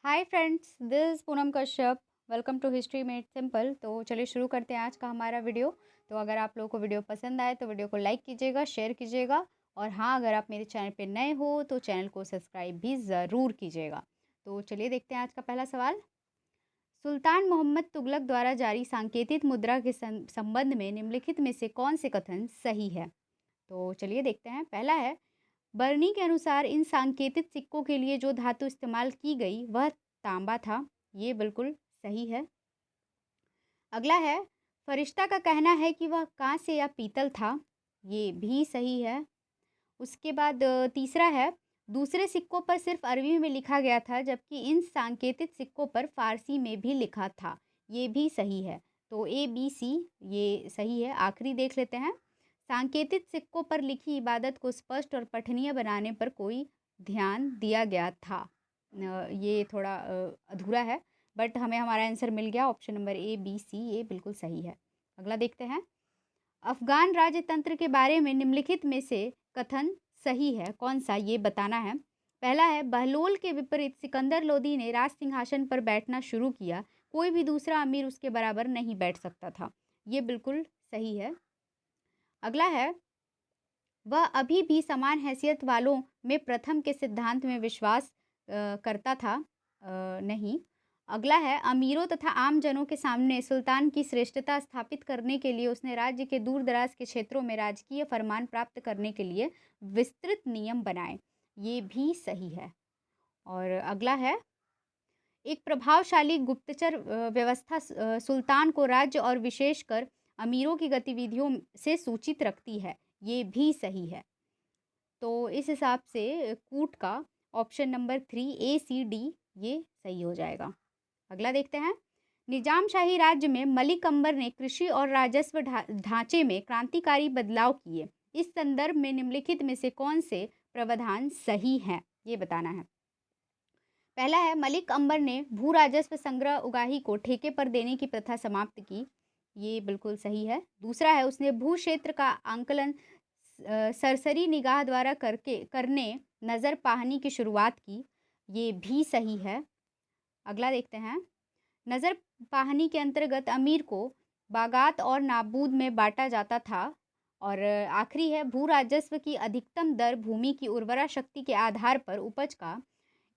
Hi friends, this is Poonam Kashyap. Welcome to history made simple. तो चलिए शुरू करते हैं आज का हमारा वीडियो। तो अगर आप लोगों को वीडियो पसंद आए तो वीडियो को लाइक कीजिएगा, शेयर कीजिएगा और हाँ, अगर आप मेरे चैनल पे नए हो तो चैनल को सब्सक्राइब भी ज़रूर कीजिएगा। तो चलिए देखते हैं आज का पहला सवाल। सुल्तान मोहम्मद तुगलक द्वारा जारी सांकेतिक मुद्रा के संबंध में निम्नलिखित में से कौन से कथन सही है? तो चलिए देखते हैं। पहला है, बरनी के अनुसार इन सांकेतिक सिक्कों के लिए जो धातु इस्तेमाल की गई वह तांबा था। ये बिल्कुल सही है। अगला है, फरिश्ता का कहना है कि वह कांस्य या पीतल था। ये भी सही है। उसके बाद तीसरा है, दूसरे सिक्कों पर सिर्फ अरबी में लिखा गया था जबकि इन सांकेतिक सिक्कों पर फारसी में भी लिखा था। ये भी सही है। तो ए बी सी ये सही है। आखिरी देख लेते हैं। सांकेतिक सिक्कों पर लिखी इबादत को स्पष्ट और पठनीय बनाने पर कोई ध्यान दिया गया था। ये थोड़ा अधूरा है, बट हमें हमारा आंसर मिल गया। Option number A B C ये बिल्कुल सही है। अगला देखते हैं। अफगान राजतंत्र के बारे में निम्नलिखित में से कथन सही है कौन सा, ये बताना है। पहला है, बहलोल के विपरीत सिकंदर लोदी ने राज सिंहासन पर बैठना शुरू किया। कोई भी दूसरा अमीर उसके बराबर नहीं बैठ सकता था। ये बिल्कुल सही है। अगला है, वह अभी भी समान हैसियत वालों में प्रथम के सिद्धांत में विश्वास करता था। नहीं। अगला है, अमीरों तथा आम जनों के सामने सुल्तान की श्रेष्ठता स्थापित करने के लिए उसने राज्य के दूर दराज के क्षेत्रों में राजकीय फरमान प्राप्त करने के लिए विस्तृत नियम बनाए। ये भी सही है। और अगला है, एक प्रभावशाली गुप्तचर व्यवस्था सुल्तान को राज्य और विशेषकर अमीरों की गतिविधियों से सूचित रखती है। ये भी सही है। तो इस हिसाब से कूट का ऑप्शन नंबर 3 ए सी डी ये सही हो जाएगा। अगला देखते हैं। निजाम शाही राज्य में मलिक अंबर ने कृषि और राजस्व ढांचे में क्रांतिकारी बदलाव किए। इस संदर्भ में निम्नलिखित में से कौन से प्रावधान सही हैं, ये बताना है। पहला है, मलिक अंबर ने भू राजस्व संग्रह उगाही को ठेके पर देने की प्रथा समाप्त की। ये बिल्कुल सही है। दूसरा है, उसने भू क्षेत्र का आंकलन सरसरी निगाह द्वारा करने नज़र पाहनी की शुरुआत की। ये भी सही है। अगला देखते हैं। नज़र पाहनी के अंतर्गत अमीर को बागात और नाबूद में बांटा जाता था। और आखिरी है, भू राजस्व की अधिकतम दर भूमि की उर्वरा शक्ति के आधार पर उपज का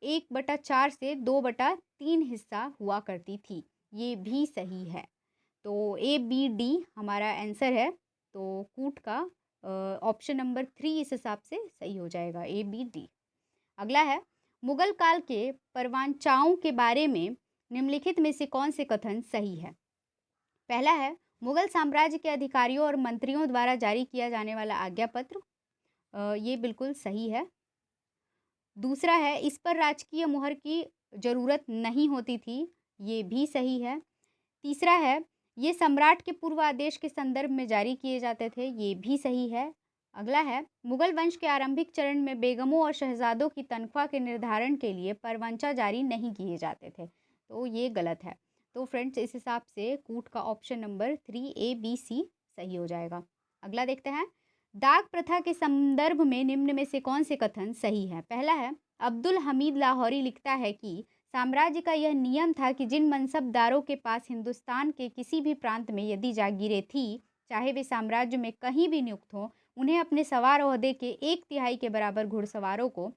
1/4 से 2/3 हिस्सा हुआ करती थी। ये भी सही है। तो ए बी डी हमारा आंसर है। तो कूट का ऑप्शन नंबर 3 इस हिसाब से सही हो जाएगा, ए बी डी। अगला है, मुगल काल के परवानचाओं के बारे में निम्नलिखित में से कौन से कथन सही है? पहला है, मुगल साम्राज्य के अधिकारियों और मंत्रियों द्वारा जारी किया जाने वाला आज्ञा पत्र। ये बिल्कुल सही है। दूसरा है, इस पर राजकीय मुहर की जरूरत नहीं होती थी। ये भी सही है। तीसरा है, ये सम्राट के पूर्व आदेश के संदर्भ में जारी किए जाते थे। ये भी सही है। अगला है, मुगल वंश के आरंभिक चरण में बेगमों और शहजादों की तनख्वाह के निर्धारण के लिए परवंचा जारी नहीं किए जाते थे। तो ये गलत है। तो फ्रेंड्स, इस हिसाब से कूट का option number 3 A B C सही हो जाएगा। अगला देखते हैं। दाग प्रथा के संदर्भ में निम्न में से कौन से कथन सही है? पहला है, अब्दुल हमीद लाहौरी लिखता है कि साम्राज्य का यह नियम था कि जिन मनसबदारों के पास हिंदुस्तान के किसी भी प्रांत में यदि जागीरें थी, चाहे वे साम्राज्य में कहीं भी नियुक्त हों, उन्हें अपने सवार ओहदे के 1/3 के बराबर घुड़सवारों को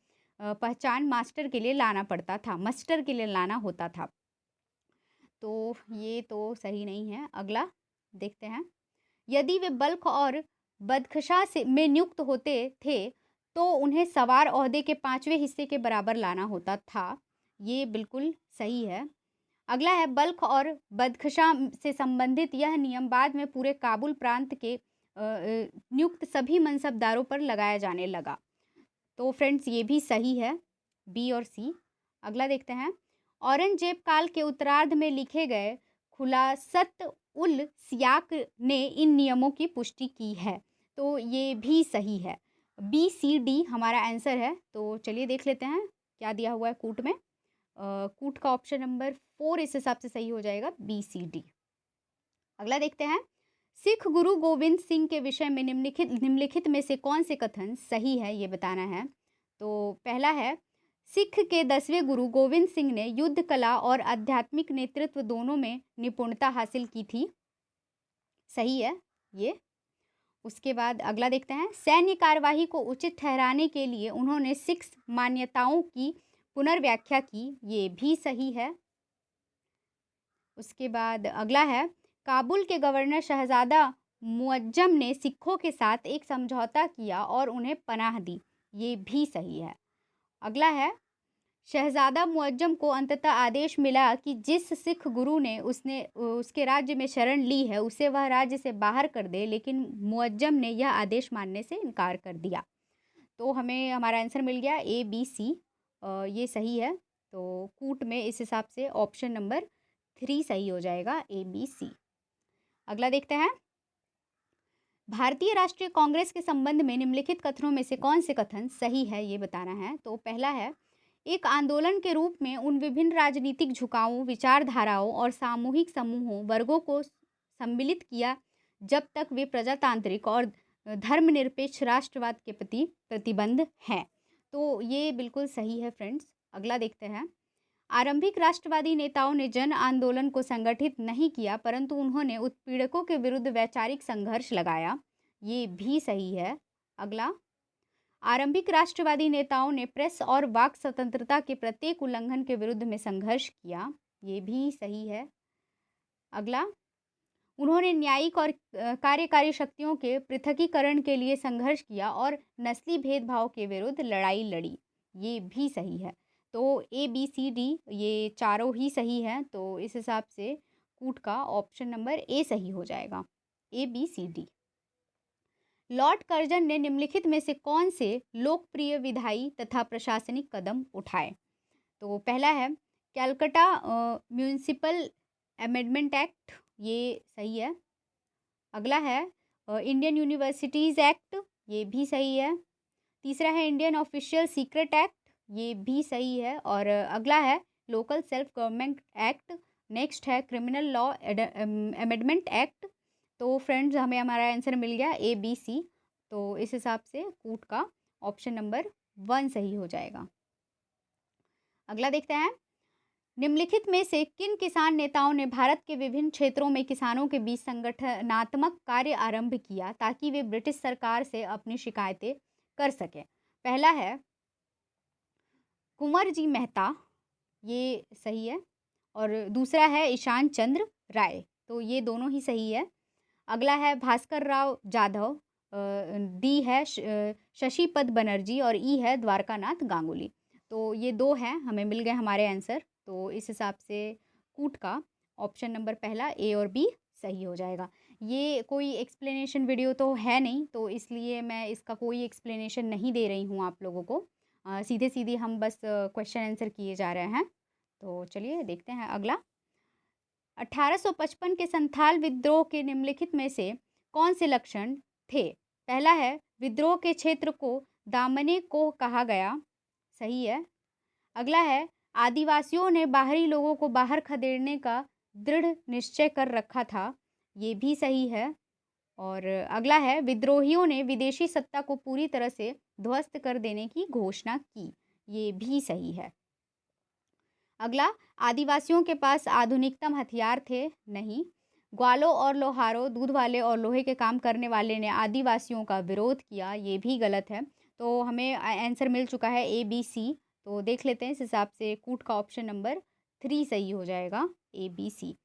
पहचान मास्टर के लिए लाना पड़ता था, मास्टर के लिए लाना होता था। तो ये तो सही नहीं है। अगला देखते हैं। यदि वे बल्ख और बदख्शां से में नियुक्त होते थे तो उन्हें सवार ओहदे के 5वें हिस्से के बराबर लाना होता था। ये बिल्कुल सही है। अगला है, बल्ख और बदख्शां से संबंधित यह नियम बाद में पूरे काबुल प्रांत के नियुक्त सभी मनसबदारों पर लगाया जाने लगा। तो फ्रेंड्स, ये भी सही है, बी और सी। अगला देखते हैं। औरंगजेब काल के उत्तरार्ध में लिखे गए खुलासत उल सियाक ने इन नियमों की पुष्टि की है। तो ये भी सही है। बी सी डी हमारा आंसर है। तो चलिए देख लेते हैं क्या दिया हुआ है कूट में। कूट का ऑप्शन नंबर 4 इस हिसाब से सही हो जाएगा, बी सी डी। अगला देखते हैं। सिख गुरु गोविंद सिंह के विषय में निम्नलिखित में से कौन से कथन सही है, ये बताना है। तो पहला है, सिख के 10वें गुरु गोविंद सिंह ने युद्ध कला और आध्यात्मिक नेतृत्व दोनों में निपुणता हासिल की थी। सही है ये। उसके बाद अगला देखते हैं। सैन्य कार्यवाही को उचित ठहराने के लिए उन्होंने सिख मान्यताओं की पुनर्व्याख्या की। ये भी सही है। उसके बाद अगला है। काबुल के गवर्नर शहजादा मुअज्जम ने सिखों के साथ एक समझौता किया और उन्हें पनाह दी। ये भी सही है। अगला है। शहजादा मुअज्जम को अंततः आदेश मिला कि जिस सिख गुरु ने उसके राज्य में शरण ली है उसे वह राज्य से बाहर कर दे, लेकिन मुअज्जम ने यह आदेश मानने से इनकार कर दिया। तो हमें हमारा आंसर मिल गया ए बी सी। ये सही है। तो कूट में इस हिसाब से ऑप्शन नंबर 3 सही हो जाएगा, ए बी सी। अगला देखते हैं। भारतीय राष्ट्रीय कांग्रेस के संबंध में निम्नलिखित कथनों में से कौन से कथन सही है, ये बताना है। तो पहला है। एक आंदोलन के रूप में उन विभिन्न राजनीतिक झुकावों, विचारधाराओं और सामूहिक समूहों वर्गों को सम्मिलित किया जब तक वे प्रजातांत्रिक और धर्मनिरपेक्ष राष्ट्रवाद के प्रति प्रतिबद्ध हैं। तो ये बिल्कुल सही है फ्रेंड्स। अगला देखते हैं। आरंभिक राष्ट्रवादी नेताओं ने जन आंदोलन को संगठित नहीं किया, परंतु उन्होंने उत्पीड़कों के विरुद्ध वैचारिक संघर्ष लगाया। ये भी सही है। अगला। आरंभिक राष्ट्रवादी नेताओं ने प्रेस और वाक स्वतंत्रता के प्रत्येक उल्लंघन के विरुद्ध में संघर्ष किया। ये भी सही है। अगला। उन्होंने न्यायिक और कार्यकारी शक्तियों के पृथकीकरण के लिए संघर्ष किया और नस्ली भेदभाव के विरुद्ध लड़ाई लड़ी। ये भी सही है। तो ए बी सी डी ये चारों ही सही हैं। तो इस हिसाब से कूट का ऑप्शन नंबर ए सही हो जाएगा, A B C D. Lord Curzon ने निम्नलिखित में से कौन से लोकप्रिय विधायी तथा प्रशासनिक कदम उठाए? तो पहला है कैलकटा म्यूनिसिपल अमेंडमेंट एक्ट। ये सही है। अगला है इंडियन यूनिवर्सिटीज़ एक्ट। ये भी सही है। तीसरा है इंडियन ऑफिशियल सीक्रेट एक्ट। ये भी सही है। और अगला है local self government act. Next है क्रिमिनल लॉ अमेंडमेंट एक्ट। तो फ्रेंड्स हमें हमारा आंसर मिल गया ए बी सी। तो इस हिसाब से कूट का ऑप्शन नंबर 1 सही हो जाएगा। अगला देखते हैं। निम्नलिखित में से किन किसान नेताओं ने भारत के विभिन्न क्षेत्रों में किसानों के बीच संगठनात्मक कार्य आरंभ किया ताकि वे ब्रिटिश सरकार से अपनी शिकायतें कर सकें? पहला है कुंवर जी मेहता। ये सही है। और दूसरा है ईशान चंद्र राय। तो ये दोनों ही सही है। अगला है भास्कर राव जाधव। डी है शशिपद बनर्जी और ई है द्वारकानाथ गांगुली। तो ये 2 हैं, हमें मिल गए हमारे आंसर। तो इस हिसाब से कूट का ऑप्शन नंबर पहला ए और बी सही हो जाएगा। ये कोई एक्सप्लेनेशन वीडियो तो है नहीं, तो इसलिए मैं इसका कोई एक्सप्लेनेशन नहीं दे रही हूँ आप लोगों को। सीधे सीधे हम बस क्वेश्चन आंसर किए जा रहे हैं। तो चलिए देखते हैं अगला। 1855 के संथाल विद्रोह के निम्नलिखित में से कौन से लक्षण थे? पहला है विद्रोह के क्षेत्र को दामने को कहा गया। सही है। अगला है आदिवासियों ने बाहरी लोगों को बाहर खदेड़ने का दृढ़ निश्चय कर रखा था। ये भी सही है। और अगला है विद्रोहियों ने विदेशी सत्ता को पूरी तरह से ध्वस्त कर देने की घोषणा की। ये भी सही है। अगला आदिवासियों के पास आधुनिकतम हथियार थे नहीं। ग्वालों और लोहारों, दूध वाले और लोहे के काम करने वाले ने आदिवासियों का विरोध किया। ये भी गलत है। तो हमें आंसर मिल चुका है ए बी सी। तो देख लेते हैं इस हिसाब से कूट का ऑप्शन नंबर 3 सही हो जाएगा, ए बी सी।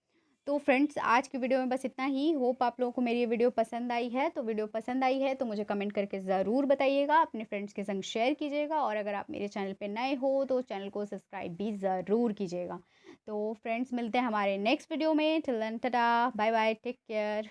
तो फ्रेंड्स आज की वीडियो में बस इतना ही। होप आप लोगों को मेरी ये वीडियो पसंद आई है। तो वीडियो पसंद आई है तो मुझे कमेंट करके ज़रूर बताइएगा, अपने फ्रेंड्स के संग शेयर कीजिएगा और अगर आप मेरे चैनल पे नए हो तो चैनल को सब्सक्राइब भी ज़रूर कीजिएगा। तो फ्रेंड्स मिलते हैं हमारे नेक्स्ट वीडियो में। Till then tata, bye bye, take care.